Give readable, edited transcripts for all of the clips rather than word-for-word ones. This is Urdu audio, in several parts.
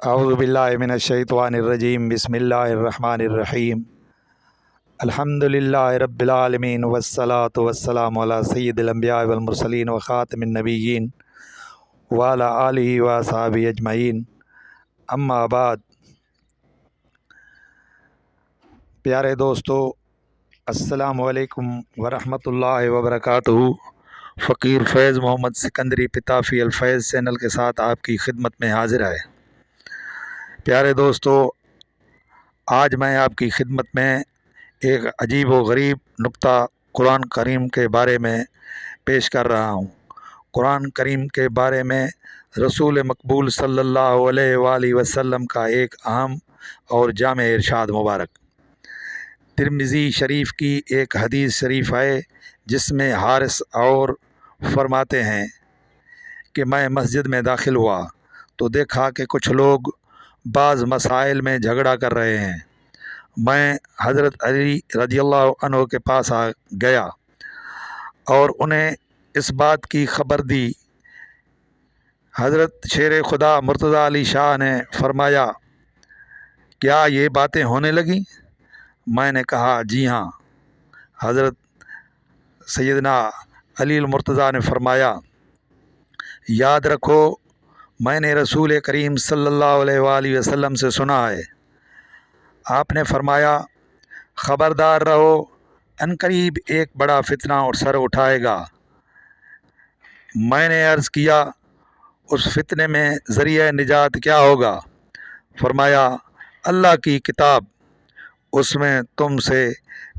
اعوذ باللہ من الشیطان الرجیم بسم اللہ الرحمن الرحیم الحمدللہ رب العالمین والصلاة والسلام علی سید الانبیاء والمرسلین وخاتم النبیین وعلی آلہ وصحبہ اجمعین اما بعد۔ پیارے دوستو، السلام علیکم ورحمۃ اللہ وبرکاتہ۔ فقیر فیض محمد سکندری پتافی الفیض چینل کے ساتھ آپ کی خدمت میں حاضر ہے۔ پیارے دوستو، آج میں آپ کی خدمت میں ایک عجیب و غریب نکتہ قرآن کریم کے بارے میں پیش کر رہا ہوں۔ قرآن کریم کے بارے میں رسول مقبول صلی اللہ علیہ وآلہ وسلم کا ایک اہم اور جامع ارشاد مبارک۔ ترمذی شریف کی ایک حدیث شریف ہے جس میں حارث اور فرماتے ہیں کہ میں مسجد میں داخل ہوا تو دیکھا کہ کچھ لوگ بعض مسائل میں جھگڑا کر رہے ہیں۔ میں حضرت علی رضی اللہ عنہ کے پاس آ گیا اور انہیں اس بات کی خبر دی۔ حضرت شیر خدا مرتضی علی شاہ نے فرمایا، کیا یہ باتیں ہونے لگیں؟ میں نے کہا جی ہاں۔ حضرت سیدنا علی المرتضیٰ نے فرمایا، یاد رکھو میں نے رسول کریم صلی اللہ علیہ وآلہ وسلم سے سنا ہے، آپ نے فرمایا خبردار رہو، عنقریب ایک بڑا فتنہ اور سر اٹھائے گا۔ میں نے عرض کیا اس فتنے میں ذریعہ نجات کیا ہوگا؟ فرمایا اللہ کی کتاب، اس میں تم سے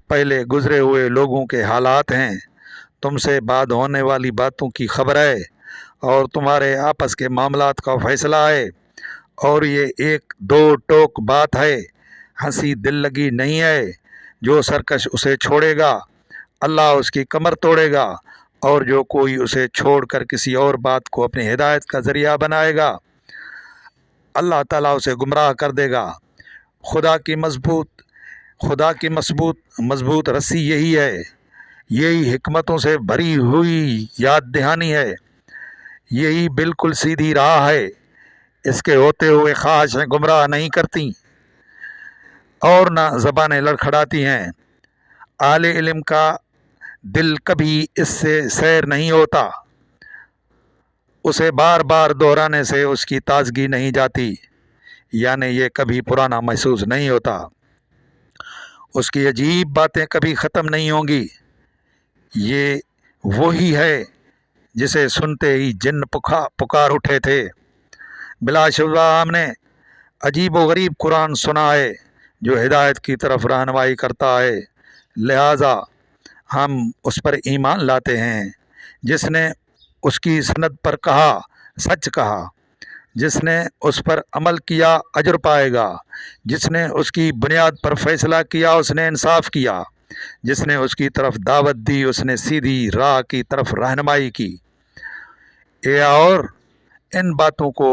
پہلے گزرے ہوئے لوگوں کے حالات ہیں، تم سے بعد ہونے والی باتوں کی خبر ہے اور تمہارے آپس کے معاملات کا فیصلہ ہے، اور یہ ایک دو ٹوک بات ہے، ہنسی دل لگی نہیں ہے، جو سرکش اسے چھوڑے گا اللہ اس کی کمر توڑے گا، اور جو کوئی اسے چھوڑ کر کسی اور بات کو اپنی ہدایت کا ذریعہ بنائے گا اللہ تعالیٰ اسے گمراہ کر دے گا۔ خدا کی مضبوط رسی یہی ہے، یہی حکمتوں سے بھری ہوئی یاد دہانی ہے، یہی بالکل سیدھی راہ ہے، اس کے ہوتے ہوئے خواہشیں گمراہ نہیں کرتی اور نہ زبانیں لڑکھڑاتی ہیں۔ اہل علم کا دل کبھی اس سے سیر نہیں ہوتا، اسے بار بار دہرانے سے اس کی تازگی نہیں جاتی، یعنی یہ کبھی پرانا محسوس نہیں ہوتا، اس کی عجیب باتیں کبھی ختم نہیں ہوں گی۔ یہ وہی ہے جسے سنتے ہی جن پکار اٹھے تھے۔ بلا شبہ ہم نے عجیب و غریب قرآن سنا ہے جو ہدایت کی طرف رہنمائی کرتا ہے، لہٰذا ہم اس پر ایمان لاتے ہیں۔ جس نے اس کی سند پر کہا سچ کہا، جس نے اس پر عمل کیا اجر پائے گا، جس نے اس کی بنیاد پر فیصلہ کیا اس نے انصاف کیا، جس نے اس کی طرف دعوت دی اس نے سیدھی راہ کی طرف رہنمائی کی۔ اور ان باتوں کو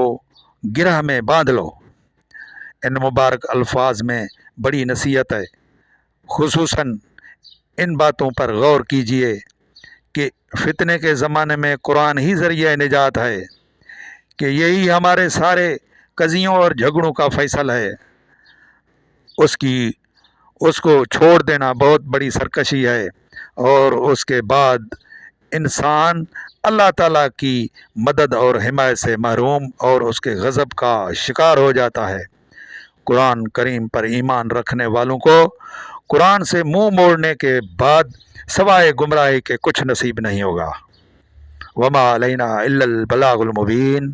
گرہ میں باندھ لو۔ ان مبارک الفاظ میں بڑی نصیحت ہے، خصوصاً ان باتوں پر غور کیجئے کہ فتنے کے زمانے میں قرآن ہی ذریعہ نجات ہے، کہ یہی ہمارے سارے قضیوں اور جھگڑوں کا فیصل ہے۔ اس کو چھوڑ دینا بہت بڑی سرکشی ہے، اور اس کے بعد انسان اللہ تعالیٰ کی مدد اور حمایت سے محروم اور اس کے غضب کا شکار ہو جاتا ہے۔ قرآن کریم پر ایمان رکھنے والوں کو قرآن سے منہ موڑنے کے بعد سوائے گمراہی کے کچھ نصیب نہیں ہوگا۔ وما علینا الا البلاغ المبین۔